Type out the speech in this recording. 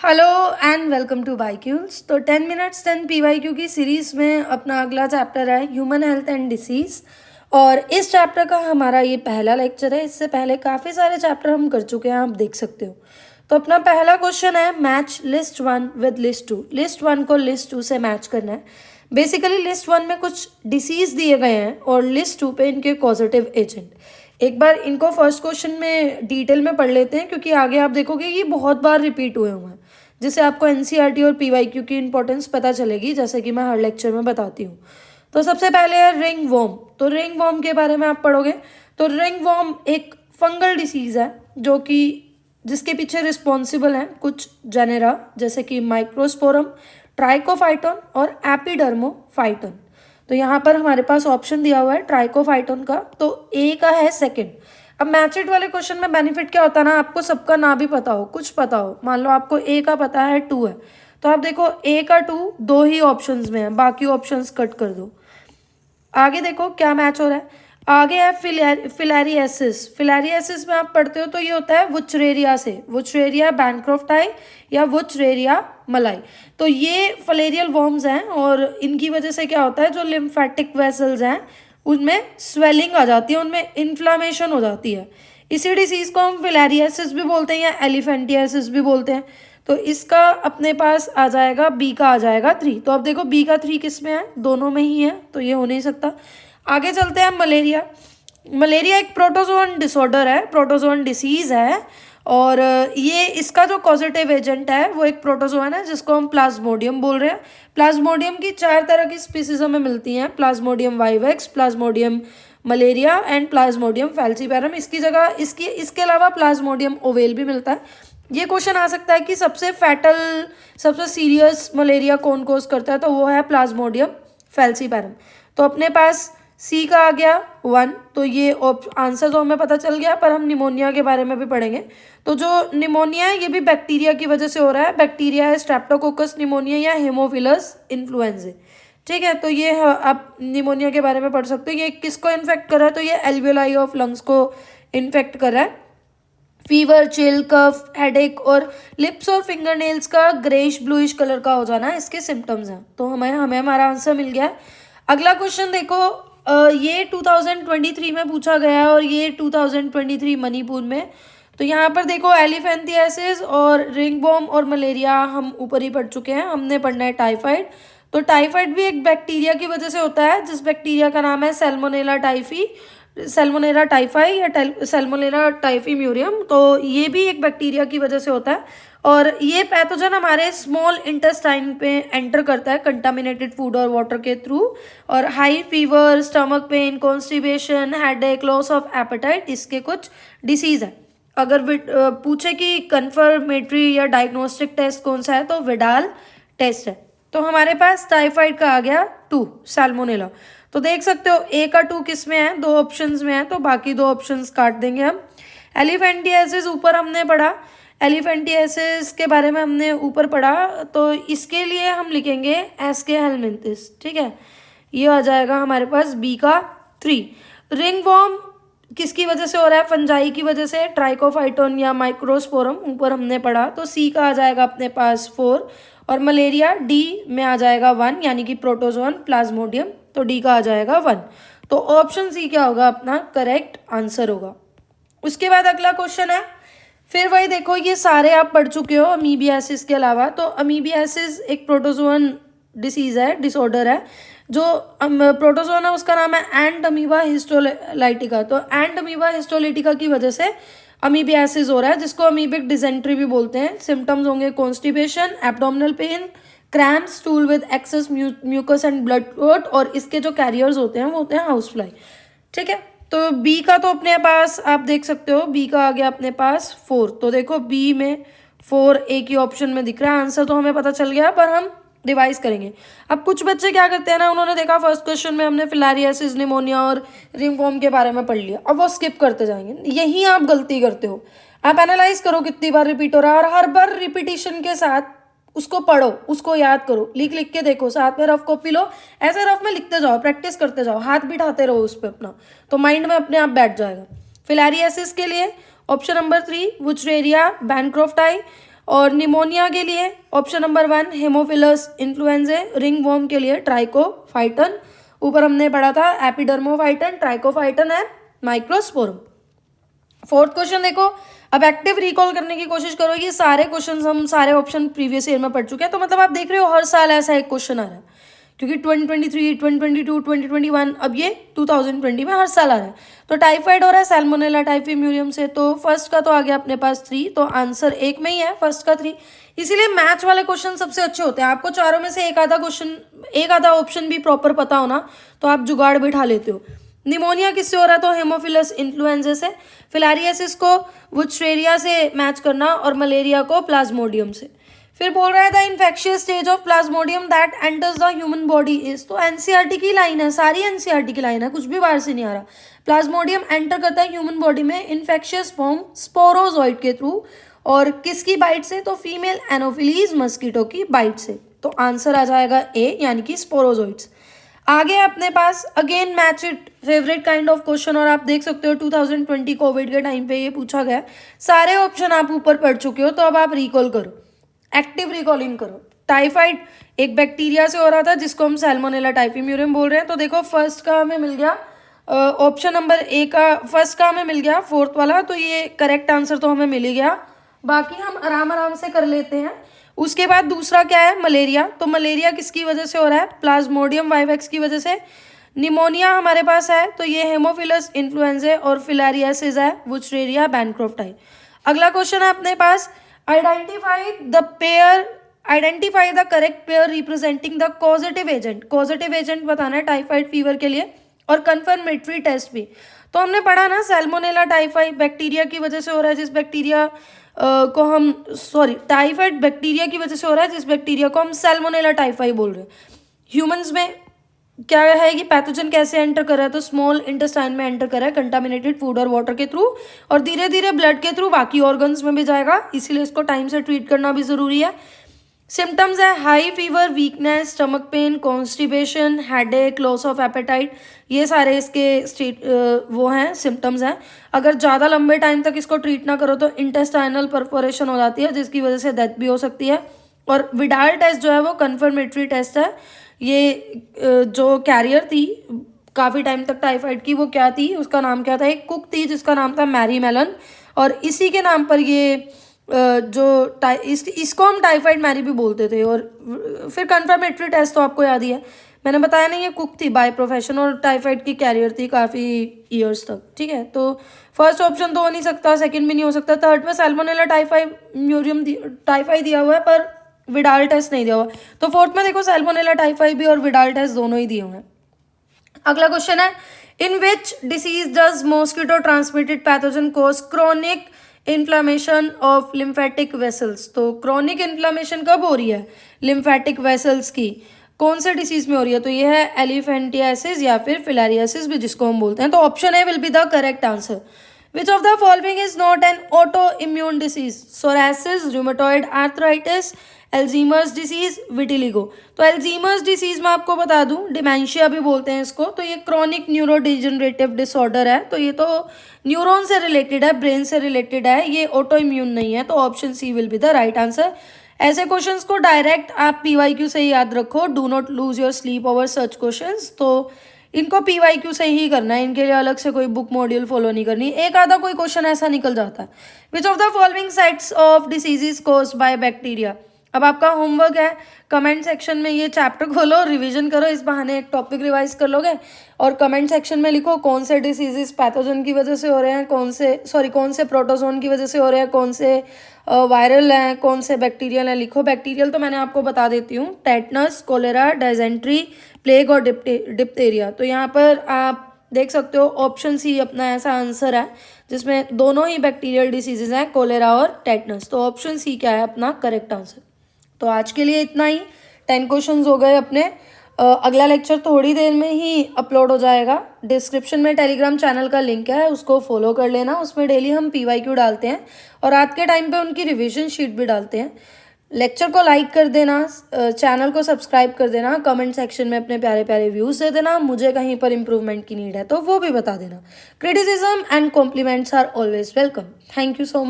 Hello and welcome to बाईक्यूल्स। तो 10 minutes 10 PYQ की सीरीज़ में अपना अगला चैप्टर है ह्यूमन हेल्थ एंड डिसीज़। और इस चैप्टर का हमारा ये पहला लेक्चर है। इससे पहले काफ़ी सारे चैप्टर हम कर चुके हैं, आप देख सकते हो। तो अपना पहला क्वेश्चन है match list 1 with list 2। List 1 को लिस्ट 2 से मैच करना है। बेसिकली लिस्ट 1 में कुछ डिसीज़ दिए गए हैं और लिस्ट 2 पे इनके कॉजेटिव एजेंट। एक बार इनको फर्स्ट क्वेश्चन में डिटेल में पढ़ लेते हैं, क्योंकि आगे आप देखोगे ये बहुत बार रिपीट हुए हैं, जिससे आपको एनसीईआरटी और पीवाईक्यू की इंपॉर्टेंस पता चलेगी, जैसे कि मैं हर लेक्चर में बताती हूँ। तो सबसे पहले है रिंग वॉर्म। तो रिंग वॉर्म के बारे में आप पढ़ोगे तो रिंग वॉर्म एक फंगल डिसीज़ है जो कि जिसके पीछे रिस्पॉन्सिबल हैं कुछ जेनेरा, जैसे कि माइक्रोस्पोरम, ट्राइकोफाइटोन और एपिडर्मोफाइटोन। तो यहाँ पर हमारे पास ऑप्शन दिया हुआ है ट्राइकोफाइटोन का, तो ए का है सेकंड। अब मैचिट वाले क्वेश्चन में बेनिफिट क्या होता है ना, आपको सबका ना भी पता हो, कुछ पता हो। मान लो आपको ए का पता है 2 है, तो आप देखो ए का 2 दो ही ऑप्शंस में है, बाकी ऑप्शंस कट कर दो। आगे देखो क्या मैच हो रहा है। आगे है फिलेरियासिस। फिलेरियासिस में आप पढ़ते हो तो ये होता है वुचरेरिया से, वुचरेरिया बैनक्रॉफ्टाई या वुचरेरिया मलाई। तो ये फलेरियल वॉर्म्स हैं और इनकी वजह से क्या होता है, जो लिम्फेटिक वेसल्स हैं उनमें स्वेलिंग आ जाती है, उनमें इन्फ्लामेशन हो जाती है। इसी डिसीज़ को हम फिलेरियासिस भी बोलते हैं या एलिफेंटियासिस भी बोलते हैं। तो इसका अपने पास आ जाएगा बी का आ जाएगा 3। तो अब देखो बी का 3 किस में है, दोनों में ही है, तो ये हो नहीं सकता। आगे चलते हैं मलेरिया। मलेरिया एक प्रोटोजोन डिसऑर्डर है, प्रोटोजोन डिसीज़ है। और ये इसका जो कॉजेटिव एजेंट है वो एक प्रोटोजोन है जिसको हम प्लाज्मोडियम बोल रहे हैं। प्लाज्मोडियम की 4 तरह की स्पीसीज हमें मिलती हैं, Plasmodium vivax, Plasmodium malaria and Plasmodium falciparum. इसकी जगह इसके अलावा प्लाज्मोडियम ओवेल भी मिलता है। ये क्वेश्चन आ सकता है कि सबसे फैटल, सबसे सीरियस मलेरिया कौन कोज करता है, तो वो है प्लाज्मोडियम फैल्सीपैरम। तो अपने पास सी का आ गया 1। तो ये आंसर तो हमें पता चल गया, पर हम निमोनिया के बारे में भी पढ़ेंगे। तो जो निमोनिया है ये भी बैक्टीरिया की वजह से हो रहा है। बैक्टीरिया है स्ट्रेप्टोकोकस निमोनिया या हेमोफिलस इन्फ्लुएंजा। ठीक है, तो ये आप निमोनिया के बारे में पढ़ सकते हो। ये किसको इन्फेक्ट कर रहा है, तो ये एल्वियोलाई ऑफ लंग्स को इन्फेक्ट कर रहा है। फीवर, चिल, कफ, हेडेक और लिप्स और फिंगर नेल्स का ग्रेइश ब्लूइश कलर का हो जाना इसके सिम्टम्स हैं। तो हमें हमें हमारा आंसर मिल गया है। अगला क्वेश्चन देखो, ये 2023 में पूछा गया है और ये 2023 मणिपुर में। तो यहाँ पर देखो एलिफेंथियासिस और रिंगवॉर्म और मलेरिया हम ऊपर ही पढ़ चुके हैं, हमने पढ़ना है टाइफाइड। तो टाइफाइड भी एक बैक्टीरिया की वजह से होता है, जिस बैक्टीरिया का नाम है सैल्मोनेला टाइफी, सैल्मोनेला टाइफाई या सैल्मोनेला टाइफीम्यूरियम। तो ये भी एक बैक्टीरिया की वजह से होता है और ये पैथोजन हमारे स्मॉल इंटेस्टाइन पे एंटर करता है कंटामिनेटेड फूड और वाटर के थ्रू। और high fever, stomach pain, constipation, headache, loss of appetite इसके कुछ डिसीज है। अगर पूछे कि कन्फर्मेटरी या डायग्नोस्टिक टेस्ट कौन सा है, तो विडाल टेस्ट है। तो हमारे पास टाइफाइड का आ गया 2 सैल्मोनेला। तो देख सकते हो ए का 2 किस में है, 2 ऑप्शंस में है, तो बाकी 2 ऑप्शंस काट देंगे हम। एलिफेंटियासिस ऊपर हमने पढ़ा, एलिफेंटियासिस के बारे में हमने ऊपर पढ़ा, तो इसके लिए हम लिखेंगे एस्के हेलमिंथिस। ठीक है, ये आ जाएगा हमारे पास बी का 3। रिंगवॉर्म किसकी वजह से हो रहा है, फंजाई की वजह से, ट्राइकोफाइटोन या माइक्रोस्पोरम ऊपर हमने पढ़ा, तो सी का आ जाएगा अपने पास 4। और मलेरिया डी में आ जाएगा 1, यानी कि प्रोटोजोन प्लाज्मोडियम, तो डी का आ जाएगा 1। तो ऑप्शन सी क्या होगा, अपना करेक्ट आंसर होगा। उसके बाद अगला क्वेश्चन है, फिर वही देखो ये सारे आप पढ़ चुके हो अमीबियासिस के अलावा। तो अमीबियासिस एक प्रोटोजोन डिसीज है, डिसऑर्डर है। जो प्रोटोजोन है उसका नाम है एंट अमीबा हिस्टोलाइटिका। तो एंट अमीबा हिस्टोलाइटिका की वजह से अमीबियासिस हो रहा है, जिसको अमीबिक डिसेंट्री भी बोलते हैं। सिम्टम्स होंगे constipation, abdominal pain, cramp, stool with excess mucus and blood clot. और इसके जो कैरियर्स होते हैं वो होते हैं हाउस फ्लाई। ठीक है, तो बी का तो अपने पास आप देख सकते हो, बी का आ गया अपने पास 4। तो देखो बी में 4 एक ही ऑप्शन में दिख रहा है। आंसर तो हमें पता चल गया, पर हम रिवाइज करेंगे। अब कुछ बच्चे क्या करते हैं ना, उन्होंने देखा फर्स्ट क्वेश्चन में हमने फिलारियासिस, निमोनिया और रिंगवॉर्म के बारे में पढ़ लिया, अब वो स्किप करते जाएंगे। यही आप गलती करते हो। आप एनालाइज करो कितनी बार रिपीट हो रहा है, और हर बार रिपीटिशन के साथ उसको पढ़ो, उसको याद करो, लिख लिख के देखो, साथ में रफ कॉपी लो, ऐसे रफ में लिखते जाओ, प्रैक्टिस करते जाओ, हाथ बिठाते रहो उस पर अपना, तो माइंड में अपने आप बैठ जाएगा। फिलारियासिस के लिए ऑप्शन नंबर 3 वुचरेरिया बैनक्रॉफ्टाई और निमोनिया के लिए option number 1 Haemophilus influenzae, ringworm के लिए ट्राइकोफाइटन, ऊपर हमने पढ़ा था Epidermophyton, Trichophyton and Microsporum. Fourth question देखो, अब एक्टिव रिकॉल करने की कोशिश करो। ये सारे क्वेश्चन हम सारे ऑप्शन प्रीवियस ईयर में पढ़ चुके हैं, तो मतलब आप देख रहे हो हर साल ऐसा एक क्वेश्चन आ रहा है, क्योंकि 2023, 2022, 2021, अब ये 2020 में हर साल आ रहा है। तो टाइफाइड हो रहा है सैल्मोनेला टाइफीम्यूरियम से, तो फर्स्ट का तो आ गया अपने पास 3, तो आंसर एक में ही है फर्स्ट का 3। इसीलिए मैच वाले क्वेश्चन सबसे अच्छे होते हैं। आपको चारों में से एक आधा क्वेश्चन, एक आधा ऑप्शन भी प्रॉपर पता हो ना, तो आप जुगाड़ बिठा लेते हो। निमोनिया किससे हो रहा है, तो हेमोफिलस इन्फ्लुएंजा से। फिलारियासिस को वुचरेरिया से मैच करना, और मलेरिया को प्लाज्मोडियम से। फिर बोल रहा है the infectious stage of Plasmodium that enters the human body is, तो एनसीईआरटी की लाइन है, सारी एनसीईआरटी की लाइन है, कुछ भी बाहर से नहीं आ रहा। प्लाज्मोडियम एंटर करता है ह्यूमन बॉडी में इन्फेक्शियस फॉर्म स्पोरोजोइड के थ्रू, और किसकी बाइट से, तो फीमेल एनोफिलीज मस्कीटो की बाइट से। तो आंसर आ जाएगा ए, यानी कि स्पोरोजोइड्स। आगे अपने पास again match it favourite kind of question, और आप देख सकते हो 2020 कोविड के टाइम पे ये पूछा गया। सारे ऑप्शन आप ऊपर पढ़ चुके हो, तो अब आप रिकॉल करो, एक्टिव रिकॉलिंग करो। टाइफाइड एक बैक्टीरिया से हो रहा था जिसको हम सैल्मोनेला टाइफीम्यूरियम बोल रहे हैं। तो देखो फर्स्ट का हमें मिल गया ऑप्शन नंबर ए का, फर्स्ट का हमें मिल गया, फोर्थ वाला, तो ये करेक्ट आंसर तो हमें मिल ही गया। बाकी हम आराम आराम से कर लेते हैं। उसके बाद दूसरा क्या है, मलेरिया। तो मलेरिया किसकी वजह से हो रहा है, प्लाज्मोडियम वाइवेक्स की वजह से। निमोनिया हमारे पास है, तो ये हेमोफिलस इन्फ्लुएंजा, और फिलारियासिस है वुचरेरिया बैनक्रॉफ्टाई। अगला क्वेश्चन है अपने पास, identify the correct pair representing the causative agent. Causative agent बताना है टाइफाइड फीवर के लिए, और कंफर्मेटरी टेस्ट भी। तो हमने पढ़ा ना, सैल्मोनेला टाइफाइड बैक्टीरिया की वजह से हो रहा है, जिस बैक्टीरिया को हम टाइफाइड बैक्टीरिया की वजह से हो रहा है, जिस बैक्टीरिया को हम सैल्मोनेला टाइफाइड बोल रहे हैं। ह्यूमंस में क्या है कि पैथोजन कैसे एंटर कर रहा है, तो स्मॉल इंटेस्टाइन में एंटर कर रहा है कंटामिनेटेड फूड और वाटर के थ्रू, और धीरे धीरे ब्लड के थ्रू बाकी ऑर्गन्स में भी जाएगा, इसीलिए इसको टाइम से ट्रीट करना भी जरूरी है। सिम्टम्स है high fever, weakness, stomach pain, constipation, headache, loss of appetite, ये सारे इसके वो हैं सिम्टम्स हैं। अगर ज़्यादा लंबे टाइम तक इसको ट्रीट ना करो तो इंटेस्टाइनल परफोरेशन हो जाती है, जिसकी वजह से डेथ भी हो सकती है। और विडाल टेस्ट जो है वो कन्फर्मेटरी टेस्ट है। ये जो कैरियर थी काफ़ी टाइम तक टाइफाइड की, वो क्या थी, उसका नाम क्या था, एक कुक थी जिसका नाम था मैरी मेलन, और इसी के नाम पर ये इसको हम टाइफाइड मैरी भी बोलते थे। और फिर कन्फर्मेटरी टेस्ट तो आपको याद ही है, मैंने बताया नहीं, ये कुक थी बाय प्रोफेशन, और टाइफाइड की कैरियर थी काफ़ी ईयर्स तक, ठीक है। तो फर्स्ट ऑप्शन तो हो नहीं सकता, सेकंड भी नहीं हो सकता, थर्ड में सैल्मोनेला टाइफाइड दिया हुआ है पर विडाल टेस्ट नहीं दिया हुआ, तो फोर्थ में देखो सैल्मोनेला टाइफाइड भी और विडाल टेस्ट दोनों ही दिए हुए हैं। अगला क्वेश्चन है, in which disease does mosquito transmitted pathogen cause chronic inflammation of lymphatic vessels. तो क्रोनिक इन्फ्लामेशन कब हो रही है लिम्फेटिक वेसल्स की, कौन से डिसीज में हो रही है, तो ये है एलिफेंटियासिस या फिर फिलारियासिस भी जिसको हम बोलते हैं। तो option A will be the correct answer. Which of the following is not an autoimmune disease, psoriasis, rheumatoid arthritis, Alzheimer's disease, vitiligo. तो एल्जीमर्स डिसीज में आपको बता दूं, डिमेंशिया भी बोलते हैं इसको, तो ये क्रोनिक न्यूरो डिजनरेटिव डिसऑर्डर है, तो ये तो न्यूरॉन से रिलेटेड है, ब्रेन से रिलेटेड है, ये ऑटो इम्यून नहीं है, तो option c will be the right answer. ऐसे क्वेश्चंस को डायरेक्ट आप पीवाईक्यू से ही याद रखो, do not lose your sleep over such questions. तो इनको पीवाईक्यू से ही करना है, इनके लिए अलग से कोई बुक मॉड्यूल फॉलो नहीं करनी, एक आधा कोई क्वेश्चन ऐसा निकल जाता है। विच of the following sites of diseases caused by bacteria. अब आपका होमवर्क है, कमेंट सेक्शन में ये चैप्टर खोलो, रिवीजन करो, इस बहाने एक टॉपिक रिवाइज कर लोगे, और कमेंट सेक्शन में लिखो कौन से डिसीजेस पैथोजन की वजह से हो रहे हैं, कौन से प्रोटोजोन की वजह से हो रहे हैं, कौन से वायरल हैं, कौन से बैक्टीरियल हैं। लिखो बैक्टीरियल तो मैंने आपको बता देती हूँ, टेटनस, कोलेरा, डायजेंट्री, प्लेग और डिप्थेरिया। तो यहाँ पर आप देख सकते हो ऑप्शन सी अपना ऐसा आंसर है जिसमें दोनों ही बैक्टीरियल डिसीजेज हैं, कोलेरा और टेटनस। तो ऑप्शन सी क्या है अपना करेक्ट आंसर। तो आज के लिए इतना ही, 10 क्वेश्चंस हो गए अपने। अगला लेक्चर थोड़ी देर में ही अपलोड हो जाएगा। डिस्क्रिप्शन में टेलीग्राम चैनल का लिंक है, उसको फॉलो कर लेना, उसमें डेली हम पीवाईक्यू डालते हैं और रात के टाइम पे उनकी रिवीजन शीट भी डालते हैं। लेक्चर को लाइक कर देना, चैनल को सब्सक्राइब कर देना, कमेंट सेक्शन में अपने प्यारे प्यारे व्यूज़ दे देना, मुझे कहीं पर इंप्रूवमेंट की नीड है तो वो भी बता देना। Criticism and compliments are always welcome. Thank you so much.